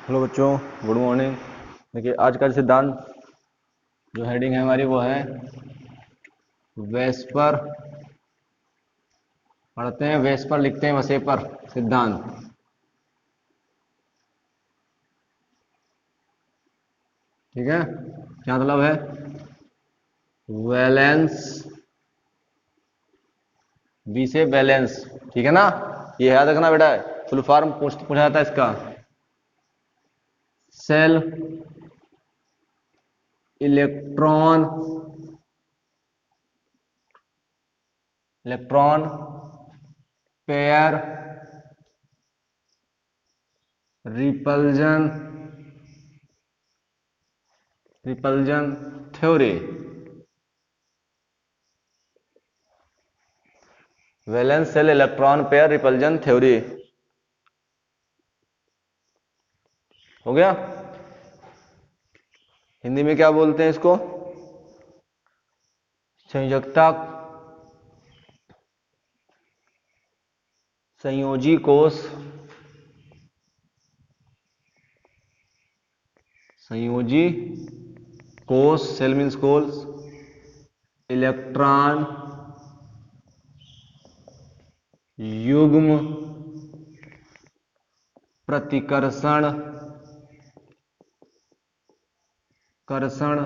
Hello बच्चों, good morning. देखिए आज का सिद्धांत जो हेडिंग है हमारी वो है वेस्पर। पढ़ते हैं वेस्पर, लिखते हैं वसेपर सिद्धांत। ठीक है, क्या मतलब है? वैलेंस बी से बैलेंस। ठीक है ना, ये याद रखना बेटा। फुल फॉर्म पूछा जाता है इसका। Cell electron electron pair repulsion repulsion theory. Valence shell electron pair repulsion theory. हो गया। हिंदी में क्या बोलते हैं इसको? संयोजकता संयोजी कोष संयोजी कोष सेल मीन्स कोष इलेक्ट्रॉन युग्म प्रतिकर्षण कर्षण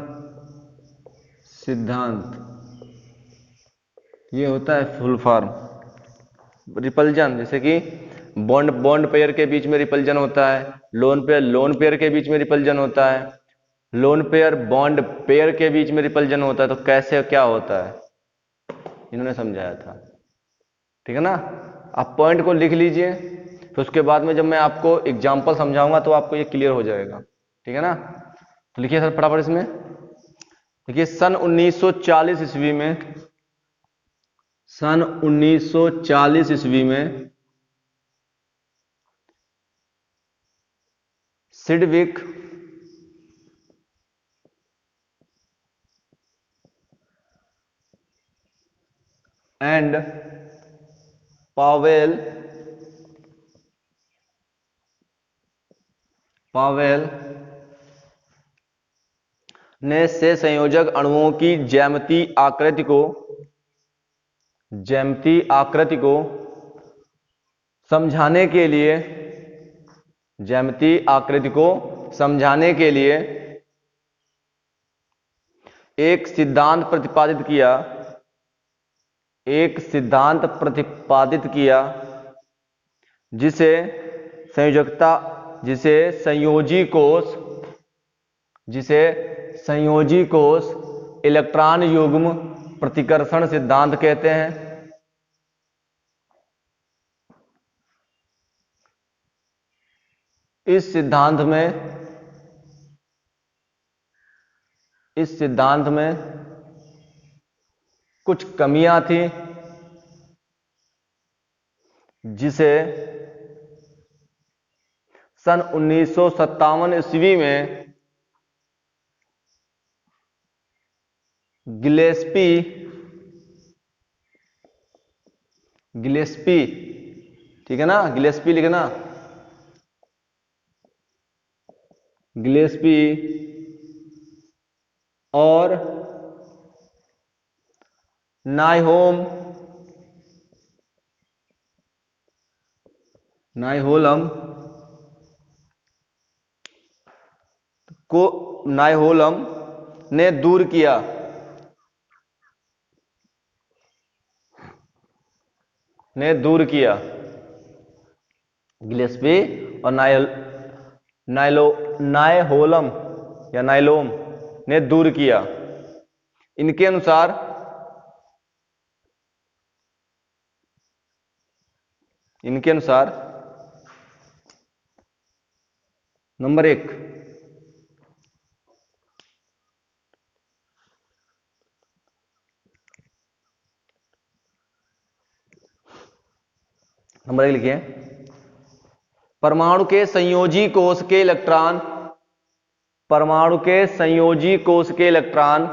सिद्धांत। ये होता है फुल फॉर्म। रिपल्जन जैसे कि बॉन्ड बॉन्ड पेयर के बीच में रिपल्जन होता है, लोन पेयर के बीच में रिपल्जन होता है, लोन पेयर बॉन्ड पेयर के बीच में रिपल्जन होता है। तो कैसे क्या होता है इन्होंने समझाया था। ठीक है ना, आप पॉइंट को लिख लीजिए, फिर उसके बाद में जब मैं आपको एग्जांपल समझाऊंगा तो आपको ये क्लियर हो जाएगा। ठीक है ना, तो लिखिए सर फटाफट इसमें। देखिए सन 1940 ईस्वी में सन 1940 ईस्वी में सिडविक एंड पावेल पावेल ने से संयोजक अणुओं की ज्यामिति आकृति को समझाने के लिए ज्यामिति आकृति को समझाने के लिए एक सिद्धांत प्रतिपादित किया जिसे संयोजकता जिसे संयोजी कोष इलेक्ट्रॉन युग्म प्रतिकर्षण सिद्धांत कहते हैं। इस सिद्धांत में कुछ कमियां थी जिसे सन 1957 ईस्वी में गिलेस्पी, ठीक है ना, गिलेस्पी लिखना, गिलेस्पी और नाइहोलम ने दूर किया। गिलेस्पी और नाइहोलम या नाइलोम ने दूर किया। इनके अनुसार नंबर 1, लिखिए। परमाणु के संयोजी कोष के इलेक्ट्रॉन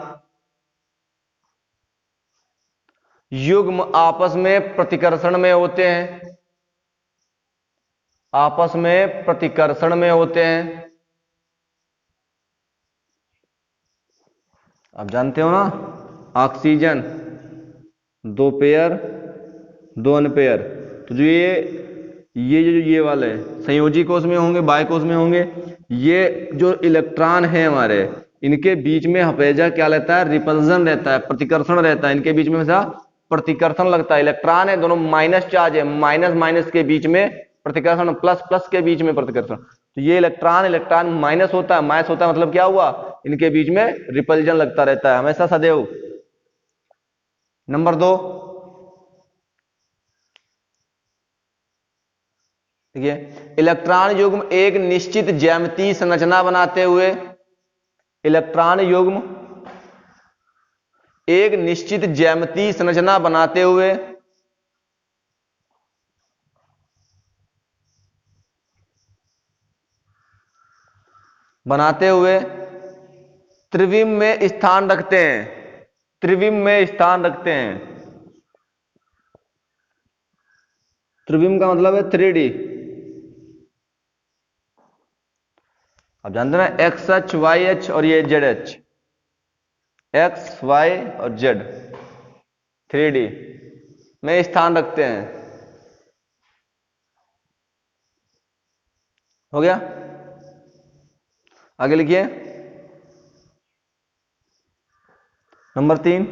युग्म आपस में प्रतिकर्षण में होते हैं आपस में प्रतिकर्षण में होते हैं। आप जानते हो ना, ऑक्सीजन 2 पेयर 2 अनपेयर। तो जो ये वाले संयोजी कोष में होंगे, बाह्य कोष में होंगे। ये जो इलेक्ट्रॉन है हमारे, इनके बीच में हमेशा क्या रहता है? रिपल्जन रहता है, प्रतिकर्षण रहता है। इनके बीच में हमेशा प्रतिकर्षण लगता है। इलेक्ट्रॉन है, दोनों माइनस चार्ज है, माइनस माइनस के बीच में प्रतिकर्षण, प्लस प्लस के बीच में प्रतिकर्षण। तो ये इलेक्ट्रॉन इलेक्ट्रॉन माइनस होता है, माइनस होता है, मतलब क्या हुआ? इनके बीच में रिपल्जन लगता रहता है हमेशा, सदैव। नंबर 2, ठीक है, इलेक्ट्रॉन युग्म एक निश्चित ज्यामितीय संरचना बनाते हुए, इलेक्ट्रॉन युग्म एक निश्चित ज्यामितीय संरचना बनाते हुए त्रिविम में स्थान रखते हैं। त्रिविम में स्थान रखते हैं। त्रिविम का मतलब है 3D। आप जानते हैं ना, एक्स एच वाई एच और ये जेड एच, एक्स वाई और जेड 3D में स्थान रखते हैं। हो गया? आगे लिखिए। नंबर 3,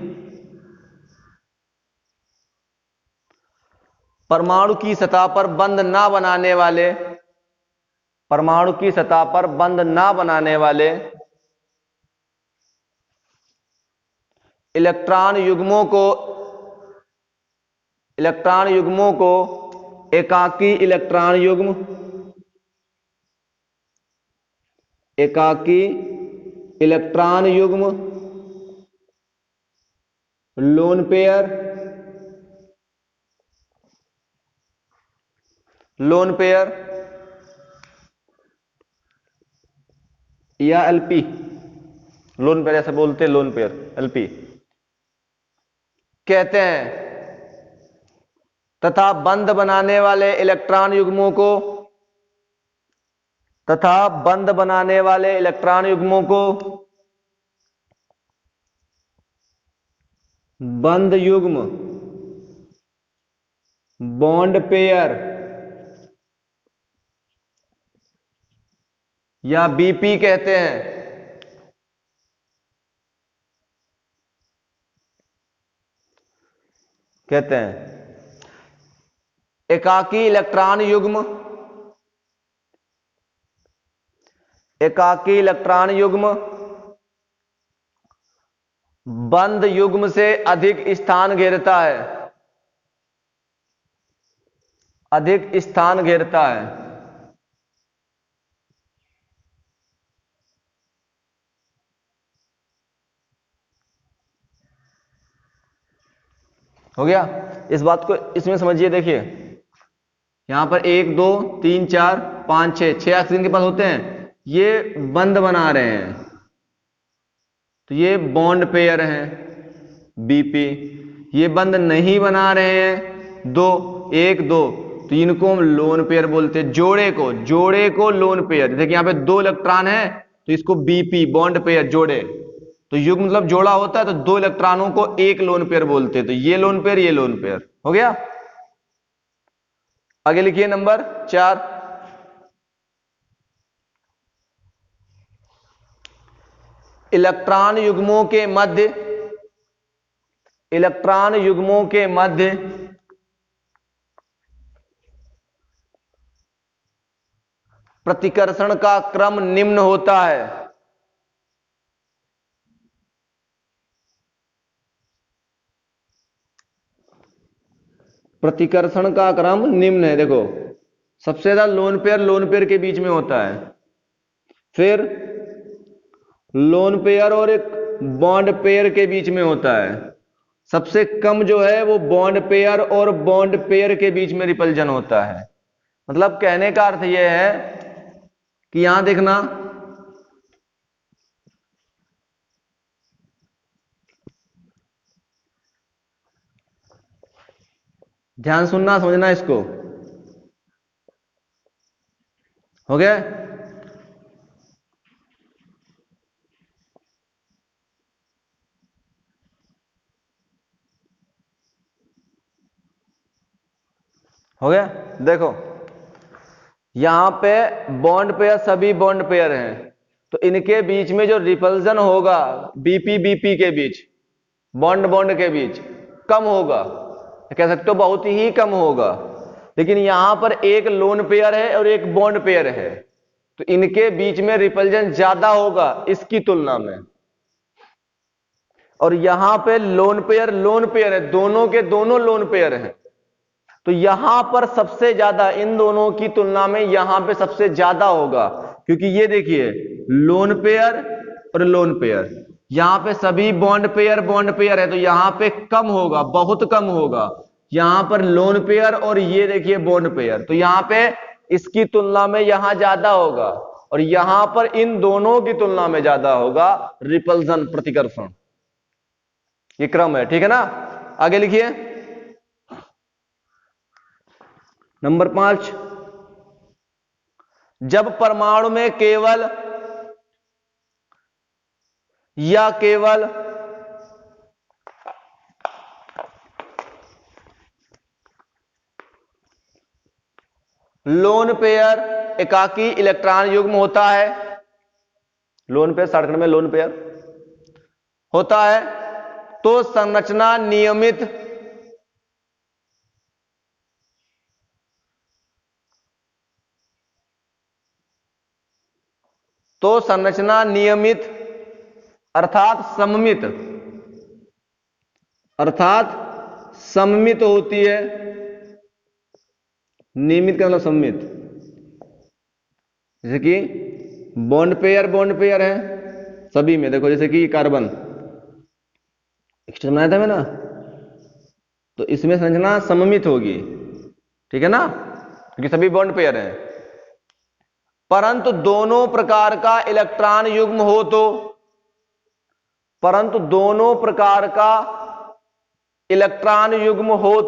परमाणु की सतह पर बंध ना बनाने वाले, परमाणु की सतह पर बंध ना बनाने वाले इलेक्ट्रॉन युग्मों को, इलेक्ट्रॉन युग्मों को एकाकी इलेक्ट्रॉन युग्म, एकाकी इलेक्ट्रॉन युग्म, लोन पेयर, लोन पेयर या एलपी, लोन पेयर ऐसे बोलते हैं, लोन पेयर एलपी कहते हैं, तथा बंध बनाने वाले इलेक्ट्रॉन युग्मों को, तथा बंध बनाने वाले इलेक्ट्रॉन युग्मों को बंध युग्म, बॉन्ड पेयर या बीपी कहते हैं। कहते हैं एकाकी इलेक्ट्रॉन युग्म, एकाकी इलेक्ट्रॉन युग्म बंध युग्म से अधिक स्थान घेरता है, अधिक स्थान घेरता है। हो गया? इस बात को इसमें समझिए। देखिए यहां पर 1 2 3 4 5 6 6 ऑक्सीजन के पास होते हैं, ये बंध बना रहे हैं, तो ये बॉन्ड पेयर हैं बीपी। ये बंध नहीं बना रहे हैं, 2 1 2, तो इनको हम लोन पेयर बोलते हैं। जोड़े को लोन पेयर। देखिए यहां पे 2 इलेक्ट्रॉन है, तो इसको बीपी बॉन्ड पेयर जोड़े, तो युग्म मतलब जोड़ा होता है, तो 2 इलेक्ट्रॉनों को एक लोन पेयर बोलते हैं। तो ये लोन पेयर, ये लोन पेयर। हो गया? आगे लिखिए नंबर 4, इलेक्ट्रॉन युग्मों के मध्य, इलेक्ट्रॉन युग्मों के मध्य प्रतिकर्षण का क्रम निम्न होता है। प्रतिकर्षण का क्रम निम्न है। देखो सबसे ज्यादा लोन पेयर के बीच में होता है, फिर लोन पेयर और एक बॉन्ड पेयर के बीच में होता है। सबसे कम जो है वो बॉन्ड पेयर और बॉन्ड पेयर के बीच में रिपल्जन होता है। मतलब कहने का अर्थ यह है कि यहां देखना, ध्यान सुनना समझना इसको। हो गया? हो गया? देखो यहां पे बॉन्ड पेयर, सभी बॉन्ड पेयर हैं, तो इनके बीच में जो रिपल्जन होगा बीपी बीपी के बीच, बॉन्ड बॉन्ड के बीच, कम होगा, कह सकते हो बहुत ही कम होगा। लेकिन यहां पर एक लोन पेयर है और एक बॉन्ड पेयर है, तो इनके बीच में रिपल्जन ज्यादा होगा इसकी तुलना में। और यहां पे लोन पेयर है, दोनों के दोनों लोन पेयर हैं, तो यहां पर सबसे ज्यादा इन दोनों की तुलना में यहां पे सबसे ज्यादा होगा, क्योंकि ये देखिए लोन पेयर और लोन पेयर, यहां पे सभी बॉन्ड पेयर है, तो यहां पे कम होगा, बहुत कम होगा। यहां पर लोन पेयर और ये देखिए बॉन्ड पेयर, तो यहां पे इसकी तुलना में यहां ज्यादा होगा, और यहां पर इन दोनों की तुलना में ज्यादा होगा रिपल्जन, प्रतिकर्षण। ये क्रम है, ठीक है ना? आगे लिखिए नंबर 5, जब परमाणु में केवल या केवल लोन पेयर एकाकी इलेक्ट्रॉन युग्म होता है, लोन पेयर सर्किट में लोन पेयर होता है, तो संरचना नियमित अर्थात सममित होती है। नियमित का मतलब सममित, जैसे कि बॉन्ड पेयर है सभी में, देखो जैसे कि कार्बन एक्स्ट्रा बनाया था मैं ना, तो इसमें संरचना सममित होगी, ठीक है ना, क्योंकि सभी बॉन्ड पेयर हैं। परंतु दोनों प्रकार का इलेक्ट्रॉन युग्म हो तो, परंतु दोनों प्रकार का इलेक्ट्रॉन युग्म हो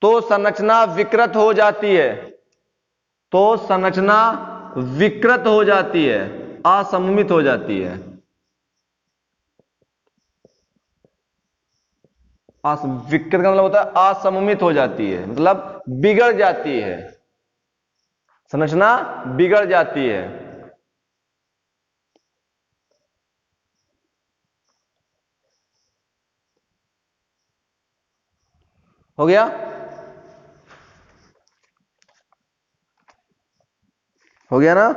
तो संरचना विकृत हो जाती है, तो संरचना विकृत हो जाती है, असममित हो जाती है। विकृत का मतलब होता है असममित हो जाती है, मतलब बिगड़ जाती है, संरचना बिगड़ जाती है। हो गया? हो गया ना?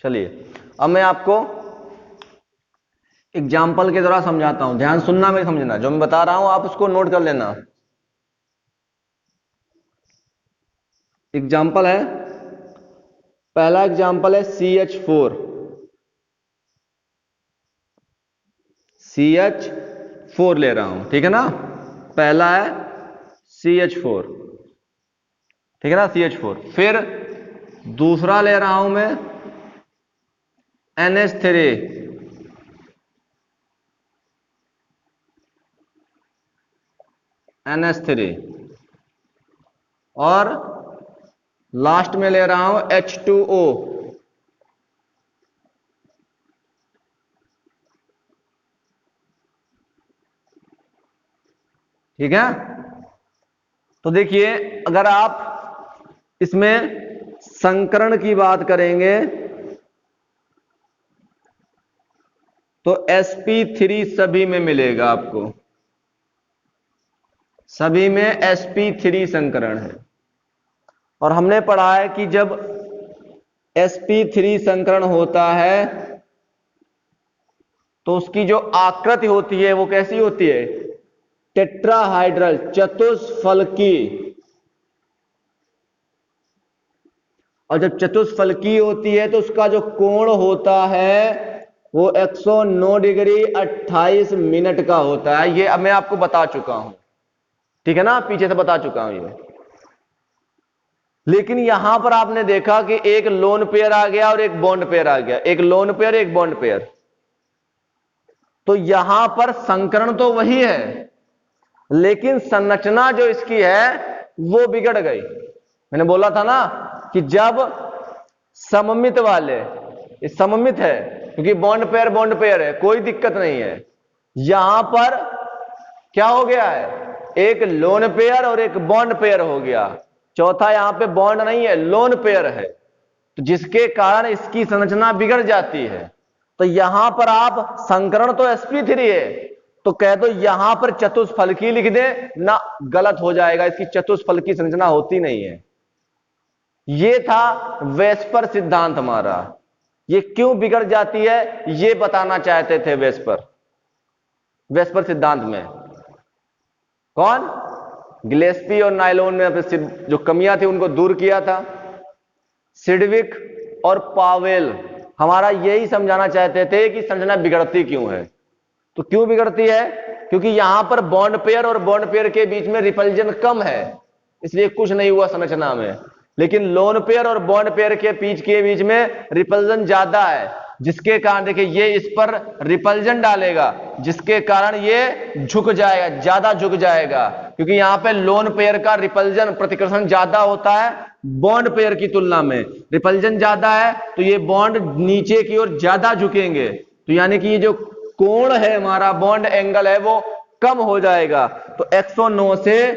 चलिए अब मैं आपको एग्जाम्पल के द्वारा समझाता हूं, ध्यान सुनना, मेरे समझना, जो मैं बता रहा हूं आप उसको नोट कर लेना। एग्जाम्पल है, पहला एग्जाम्पल है CH4, CH4 ले रहा हूं, ठीक है ना, पहला है CH4, ठीक है ना, CH4। फिर दूसरा ले रहा हूं मैं NH3, और लास्ट में ले रहा हूं H2O, ठीक है। तो देखिए अगर आप इसमें संकरण की बात करेंगे तो sp3 सभी में मिलेगा आपको, सभी में sp3 संकरण है। और हमने पढ़ा है कि जब sp3 संकरण होता है तो उसकी जो आकृति होती है वो कैसी होती है, टेट्राहाइड्रल, चतुष्फलकी। और जब चतुष्फलकी होती है तो उसका जो कोण होता है वो 109 डिग्री 28 मिनट का होता है। ये अब मैं आपको बता चुका हूं, ठीक है ना, पीछे से बता चुका हूं ये। लेकिन यहां पर आपने देखा कि एक लोन पेयर आ गया और एक बॉन्ड पेयर आ गया, एक लोन पेयर एक बॉन्ड पेयर। तो यहां पर संकरण तो वही है, लेकिन संरचना जो इसकी है वो बिगड़ गई। मैंने बोला था ना कि जब सममित वाले, ये सममित है क्योंकि बॉन्ड पेयर है, कोई दिक्कत नहीं है। यहां पर क्या हो गया है, एक लोन पेयर और एक बॉन्ड पेयर हो गया, चौथा यहां पे बॉन्ड नहीं है, लोन पेयर है, तो जिसके कारण इसकी संरचना बिगड़ जाती है। तो यहां पर आप संकरण तो sp3 है, तो कह दो यहां पर चतुष्फलकी लिख दे ना, गलत हो जाएगा, इसकी चतुष्फलकी संरचना होती नहीं है। ये था वेस्पर सिद्धांत हमारा। ये क्यों बिगड़ जाती है ये बताना चाहते थे वेस्पर सिद्धांत में। कौन? गिलेस्पी और नायलोन ने जो कमियां थी उनको दूर किया था। सिडविक और पावेल हमारा यही समझाना चाहते थे कि संरचना बिगड़ती क्यों है। तो क्यों बिगड़ती है? क्योंकि यहां पर बॉन्ड पेयर और बॉन्ड पेयर के बीच में रिपल्जन कम है, इसलिए कुछ नहीं हुआ संरचना में। लेकिन लोन पेयर और बॉन्ड पेयर के बीच में रिपल्जन ज्यादा है, जिसके कारण देखिए ये इस पर रिपल्जन डालेगा, जिसके कारण ये झुक जाएगा, ज्यादा झुक जाएगा, क्योंकि यहां पे लोन पेयर का रिपल्जन प्रतिकर्षण ज्यादा होता है बॉन्ड पेयर की तुलना में। रिपल्जन ज्यादा है तो ये बॉन्ड नीचे की ओर ज्यादा झुकेंगे, तो यानी कि ये जो कोण है हमारा, बॉन्ड एंगल है, वो कम हो जाएगा। तो 109 से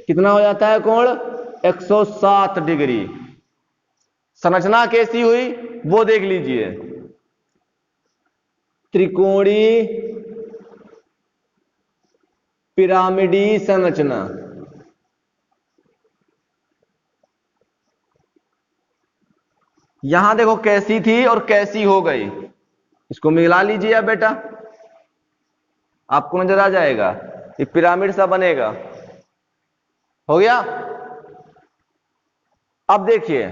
कितना हो जाता है कोण? 107 डिग्री। संरचना कैसी हुई वो देख लीजिए, त्रिकोणी पिरामिडी संरचना। यहां देखो कैसी थी और कैसी हो गई, इसको मिला लीजिए आप बेटा, आपको नजर आ जाएगा, ये पिरामिड सा बनेगा। हो गया? अब देखिए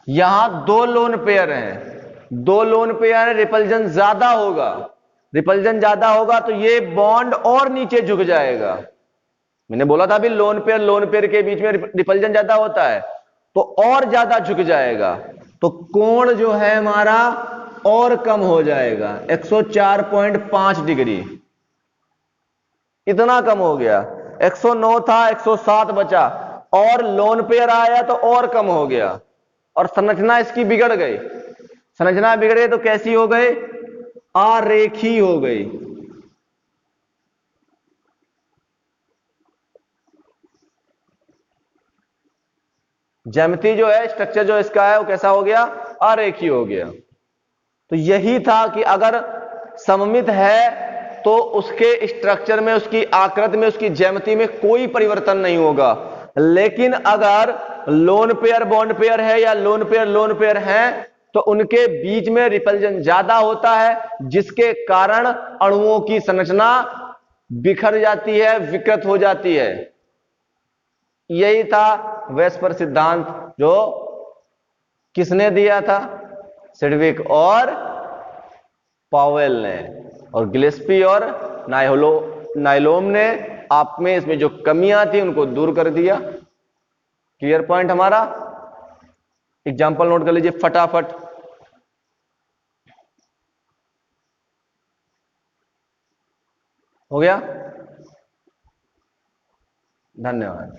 यहां दो लोन पेयर हैं, दो लोन पेयर है, रिपल्जन ज्यादा होगा, रिपल्जन ज्यादा होगा तो ये बॉन्ड और नीचे झुक जाएगा। मैंने बोला था अभी लोन पेयर के बीच में रिपल्जन ज्यादा होता है तो और ज्यादा झुक जाएगा, तो कोण जो है हमारा और कम हो जाएगा, 104.5 डिग्री, इतना कम हो गया। 109 था, 107 बचा, और लोन पेयर आया तो और कम हो गया, और संरचना इसकी बिगड़ गई। संरचना बिगड़े तो कैसी हो गई? आरेखी हो गई। ज्यामिति जो है, स्ट्रक्चर जो इसका है वो कैसा हो गया? आरेखी हो गया। तो यही था कि अगर सममित है तो उसके स्ट्रक्चर में, उसकी आकृति में, उसकी ज्यामिति में कोई परिवर्तन नहीं होगा। लेकिन अगर लोन पेयर बॉन्ड पेयर है या लोन पेयर है तो उनके बीच में रिपल्जन ज्यादा होता है, जिसके कारण अणुओं की संरचना बिखर जाती है, विकृत हो जाती है। यही था वेस्पर सिद्धांत, जो किसने दिया था? सिडविक और पावेल ने, और गिलेस्पी और नायलोम ने आप में इसमें जो कमियां थी उनको दूर कर दिया। क्लियर पॉइंट हमारा? एग्जाम्पल नोट कर लीजिए फटाफट। हो गया? धन्यवाद।